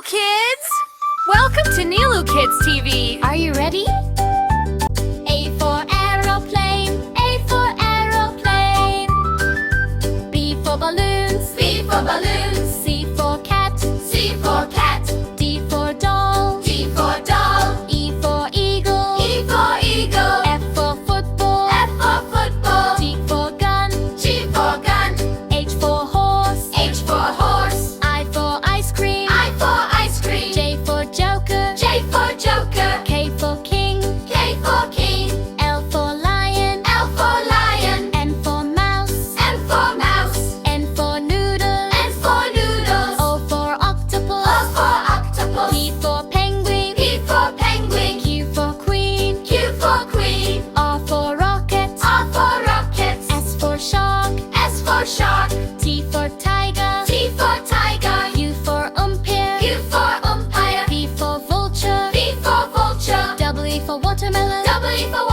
kids! Welcome to Nilu Kids TV. Are you ready? A for aeroplane, A for aeroplane. B for balloons, B for balloons. C for cat, C for cat. D for doll, D for doll. E for eagle, E for eagle. F for football, F for football. G for gun, G for gun. H for horse, H for horse. I for ice cream, I for ice cream. J for joker, J for joker. K for king, K for king. L for lion, L for lion. N for mouse, N for mouse. N for noodle, N for noodles. O for octopus, O for octopus. P for penguin, P for penguin. Q for queen, Q for queen. R for rocket, R for rocket. S for shark, S for shark. T for tiger, T for tiger. U for umpire, U for umpire. V for vulture, V for vulture. W for watermelon, W for